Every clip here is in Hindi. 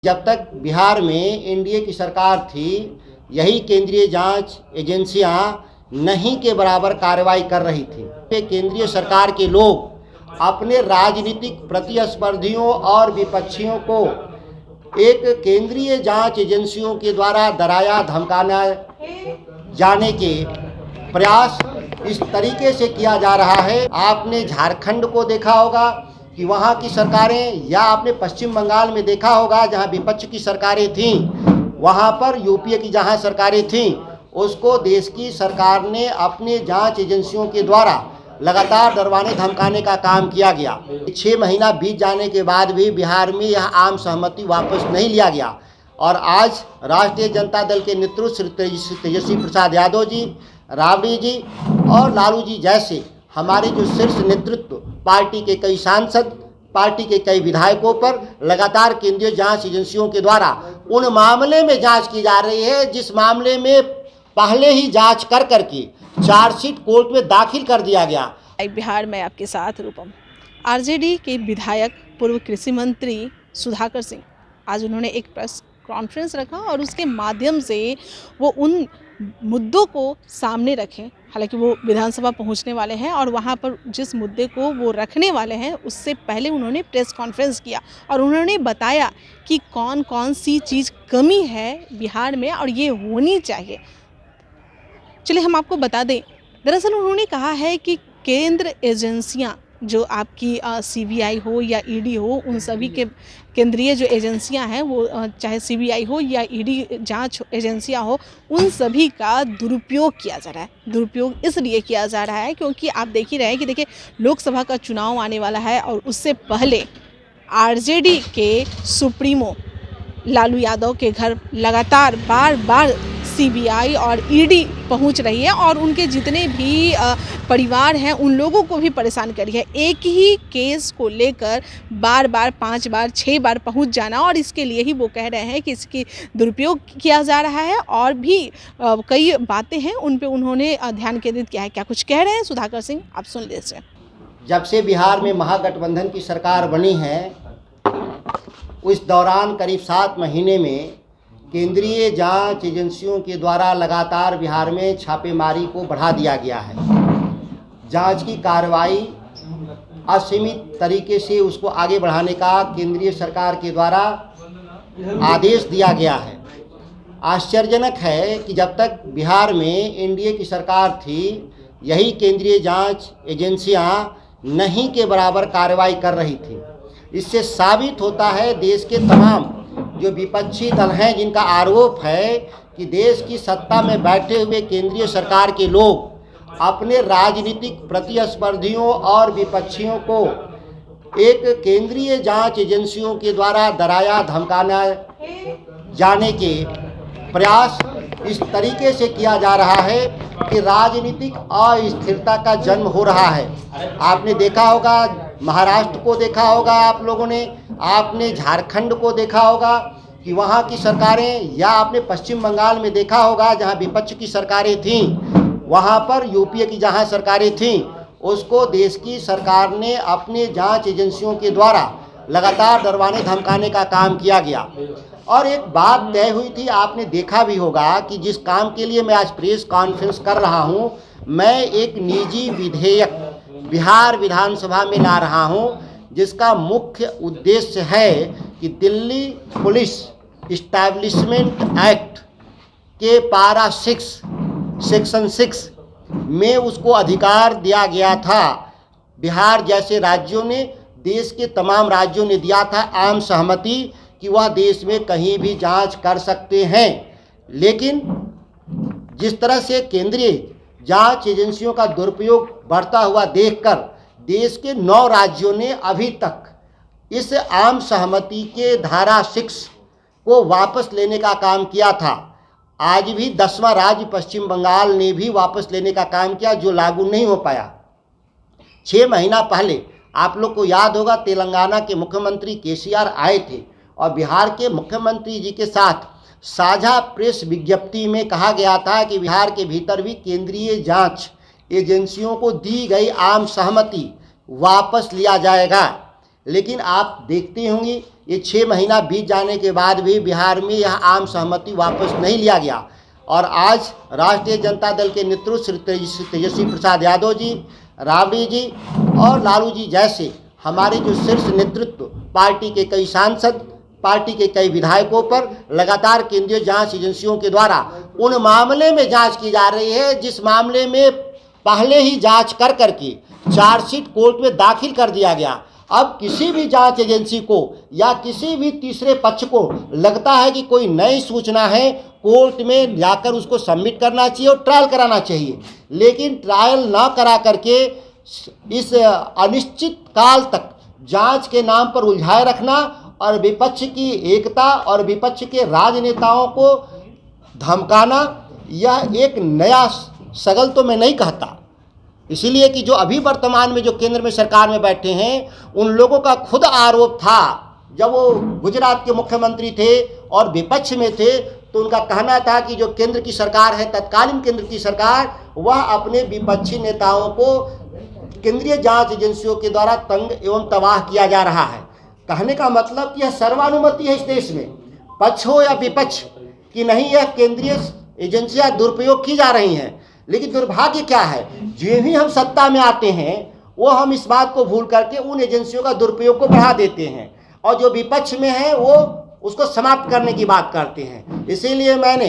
जब तक बिहार में एनडीए की सरकार थी, यही केंद्रीय जांच एजेंसियां नहीं के बराबर कार्रवाई कर रही थी। केंद्रीय सरकार के लोग अपने राजनीतिक प्रतिस्पर्धियों और विपक्षियों को एक केंद्रीय जांच एजेंसियों के द्वारा डराया धमकाना जाने के प्रयास इस तरीके से किया जा रहा है। आपने झारखंड को देखा होगा कि वहाँ की सरकारें, या आपने पश्चिम बंगाल में देखा होगा जहाँ विपक्ष की सरकारें थीं, वहाँ पर यूपीए की जहाँ सरकारें थीं, उसको देश की सरकार ने अपने जांच एजेंसियों के द्वारा लगातार डरवाने धमकाने का काम किया गया। 6 महीना बीत जाने के बाद भी बिहार में यह आम सहमति वापस नहीं लिया गया और आज राष्ट्रीय जनता दल के नेतृत्व श्री तेजस्वी प्रसाद यादव जी, राबड़ी जी और लालू जी जैसे हमारे जो शीर्ष नेतृत्व, पार्टी के कई सांसद, पार्टी के कई विधायकों पर लगातार केंद्रीय जांच एजेंसियों के द्वारा उन मामले में जांच की जा रही है जिस मामले में पहले ही जांच कर करके चार्जशीट कोर्ट में दाखिल कर दिया गया। बिहार में आपके साथ रूपम। आरजेडी के विधायक पूर्व कृषि मंत्री सुधाकर सिंह आज उन्होंने एक प्रेस कॉन्फ्रेंस रखा और उसके माध्यम से वो उन मुद्दों को सामने रखें। हालांकि वो विधानसभा पहुंचने वाले हैं और वहां पर जिस मुद्दे को वो रखने वाले हैं उससे पहले उन्होंने प्रेस कॉन्फ्रेंस किया और उन्होंने बताया कि कौन कौन सी चीज़ कमी है बिहार में और ये होनी चाहिए। चलिए हम आपको बता दें, दरअसल उन्होंने कहा है कि केंद्र एजेंसियां जो आपकी सीबीआई हो या ईडी हो, उन सभी के केंद्रीय जो एजेंसियां हैं वो चाहे सीबीआई हो या ईडी जांच एजेंसियां हो, उन सभी का दुरुपयोग किया जा रहा है। दुरुपयोग इसलिए किया जा रहा है क्योंकि आप देख ही रहे हैं कि देखिए लोकसभा का चुनाव आने वाला है और उससे पहले आरजेडी के सुप्रीमो लालू यादव के घर लगातार बार बार सीबीआई और ईडी पहुंच रही है और उनके जितने भी परिवार हैं उन लोगों को भी परेशान कर रही है। एक ही केस को लेकर बार बार 5 बार 6 बार पहुंच जाना, और इसके लिए ही वो कह रहे हैं कि इसकी दुरुपयोग किया जा रहा है और भी कई बातें हैं उन पे उन्होंने ध्यान केंद्रित किया है। क्या कुछ कह रहे हैं सुधाकर सिंह, आप सुन लीजिए। जब से बिहार में महागठबंधन की सरकार बनी है, उस दौरान करीब 7 महीने में केंद्रीय जांच एजेंसियों के द्वारा लगातार बिहार में छापेमारी को बढ़ा दिया गया है। जांच की कार्रवाई असीमित तरीके से उसको आगे बढ़ाने का केंद्रीय सरकार के द्वारा आदेश दिया गया है। आश्चर्यजनक है कि जब तक बिहार में एनडीए की सरकार थी, यही केंद्रीय जांच एजेंसियां नहीं के बराबर कार्रवाई कर रही थी। इससे साबित होता है देश के तमाम जो विपक्षी दल हैं जिनका आरोप है कि देश की सत्ता में बैठे हुए केंद्रीय सरकार के लोग अपने राजनीतिक प्रतिस्पर्धियों और विपक्षियों को एक केंद्रीय जांच एजेंसियों के द्वारा डराया धमकाना जाने के प्रयास इस तरीके से किया जा रहा है कि राजनीतिक अस्थिरता का जन्म हो रहा है। आपने देखा होगा, महाराष्ट्र को देखा होगा आप लोगों ने, आपने झारखंड को देखा होगा कि वहाँ की सरकारें, या आपने पश्चिम बंगाल में देखा होगा जहाँ विपक्ष की सरकारें थीं, वहाँ पर यूपीए की जहाँ सरकारें थीं, उसको देश की सरकार ने अपने जांच एजेंसियों के द्वारा लगातार डरवाने धमकाने का काम किया गया। और एक बात तय हुई थी, आपने देखा भी होगा कि जिस काम के लिए मैं आज प्रेस कॉन्फ्रेंस कर रहा हूँ, मैं एक निजी विधेयक बिहार विधानसभा में ला रहा हूँ जिसका मुख्य उद्देश्य है कि दिल्ली पुलिस इस्टेब्लिशमेंट एक्ट के पारा 6 सेक्शन 6 में उसको अधिकार दिया गया था। बिहार जैसे राज्यों ने, देश के तमाम राज्यों ने दिया था आम सहमति कि वह देश में कहीं भी जांच कर सकते हैं। लेकिन जिस तरह से केंद्रीय जांच एजेंसियों का दुरुपयोग बढ़ता हुआ देखकर देश के 9 राज्यों ने अभी तक इस आम सहमति के धारा 6 को वापस लेने का काम किया था। आज भी 10वां राज्य पश्चिम बंगाल ने भी वापस लेने का काम किया, जो लागू नहीं हो पाया। 6 महीना पहले आप लोग को याद होगा, तेलंगाना के मुख्यमंत्री केसीआर आए थे और बिहार के मुख्यमंत्री जी के साथ साझा प्रेस विज्ञप्ति में कहा गया था कि बिहार के भीतर भी केंद्रीय जांच एजेंसियों को दी गई आम सहमति वापस लिया जाएगा। लेकिन आप देखते होंगे ये 6 महीना बीत जाने के बाद भी बिहार में यह आम सहमति वापस नहीं लिया गया। और आज राष्ट्रीय जनता दल के नेतृत्व श्री तेजस्वी प्रसाद यादव जी, राबड़ी जी और लालू जी जैसे हमारे जो शीर्ष नेतृत्व, पार्टी के कई सांसद, पार्टी के कई विधायकों पर लगातार केंद्रीय जांच एजेंसियों के द्वारा उन मामले में जांच की जा रही है जिस मामले में पहले ही जांच कर करके चार्जशीट कोर्ट में दाखिल कर दिया गया। अब किसी भी जांच एजेंसी को या किसी भी तीसरे पक्ष को लगता है कि कोई नई सूचना है, कोर्ट में जाकर उसको सबमिट करना चाहिए और ट्रायल कराना चाहिए, लेकिन ट्रायल ना करा करके इस अनिश्चित काल तक जांच के नाम पर उलझाए रखना और विपक्ष की एकता और विपक्ष के राजनेताओं को धमकाना, यह एक नया सगल तो मैं नहीं कहता। इसीलिए कि जो अभी वर्तमान में जो केंद्र में सरकार में बैठे हैं उन लोगों का खुद आरोप था, जब वो गुजरात के मुख्यमंत्री थे और विपक्ष में थे तो उनका कहना था कि जो केंद्र की सरकार है, तत्कालीन केंद्र की सरकार, वह अपने विपक्षी नेताओं को केंद्रीय जांच एजेंसियों के द्वारा तंग एवं तबाह किया जा रहा है। कहने का मतलब कि यह सर्वानुमति है इस देश में, पक्ष हो या विपक्ष कि नहीं, यह केंद्रीय एजेंसियां दुरुपयोग की जा रही हैं। लेकिन दुर्भाग्य क्या है, जो भी हम सत्ता में आते हैं वो हम इस बात को भूल करके उन एजेंसियों का दुरुपयोग को बढ़ा देते हैं और जो विपक्ष में है वो उसको समाप्त करने की बात करते हैं। इसीलिए मैंने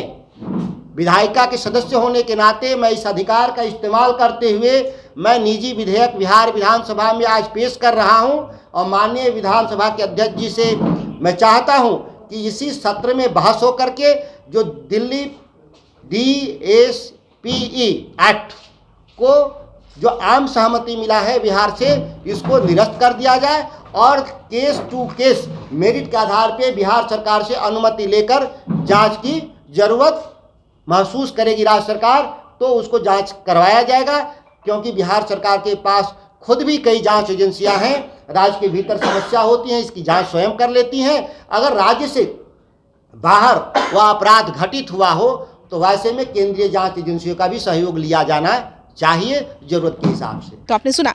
विधायिका के सदस्य होने के नाते मैं इस अधिकार का इस्तेमाल करते हुए मैं निजी विधेयक बिहार विधानसभा में आज पेश कर रहा हूं और माननीय विधानसभा के अध्यक्ष जी से मैं चाहता हूं कि इसी सत्र में बहस हो करके जो दिल्ली DSPE एक्ट को जो आम सहमति मिला है बिहार से, इसको निरस्त कर दिया जाए और केस टू केस मेरिट के आधार पे बिहार सरकार से अनुमति लेकर जांच की जरूरत महसूस करेगी राज्य सरकार तो उसको जांच करवाया जाएगा, क्योंकि बिहार सरकार के पास खुद भी कई जांच एजेंसियां हैं। राज्य के भीतर समस्या होती है, इसकी जांच स्वयं कर लेती हैं। अगर राज्य से बाहर वह अपराध घटित हुआ हो तो वैसे में केंद्रीय जांच एजेंसियों का भी सहयोग लिया जाना चाहिए जरूरत के हिसाब से। तो आपने सुना,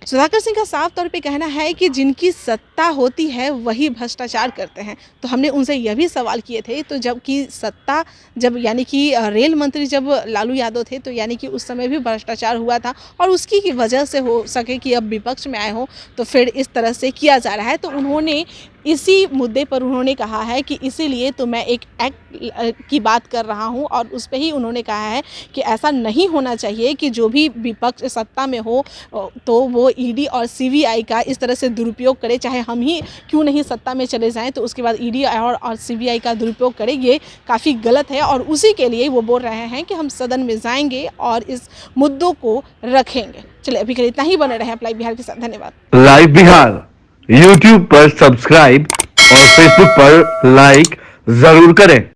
सुधाकर सिंह का साफ तौर पे कहना है कि जिनकी सत्ता होती है वही भ्रष्टाचार करते हैं। तो हमने उनसे यह भी सवाल किए थे, तो जबकि सत्ता जब यानी कि रेल मंत्री जब लालू यादव थे तो यानी कि उस समय भी भ्रष्टाचार हुआ था और उसकी की वजह से हो सके कि अब विपक्ष में आए हो तो फिर इस तरह से किया जा रहा है। तो उन्होंने इसी मुद्दे पर उन्होंने कहा है कि इसीलिए तो मैं एक एक्ट की बात कर रहा हूं और उस पर ही उन्होंने कहा है कि ऐसा नहीं होना चाहिए कि जो भी विपक्ष सत्ता में हो तो वो ईडी और सीबीआई का इस तरह से दुरुपयोग करे, चाहे हम ही क्यों नहीं सत्ता में चले जाएं तो उसके बाद ईडी और सीबीआई का दुरुपयोग करे, ये काफ़ी गलत है। और उसी के लिए वो बोल रहे हैं कि हम सदन में जाएंगे और इस मुद्दों को रखेंगे। चलिए अभी के लिए इतना ही, बने रहें लाइव बिहार के साथ। धन्यवाद। लाइव बिहार YouTube पर सब्सक्राइब और Facebook पर लाइक जरूर करें।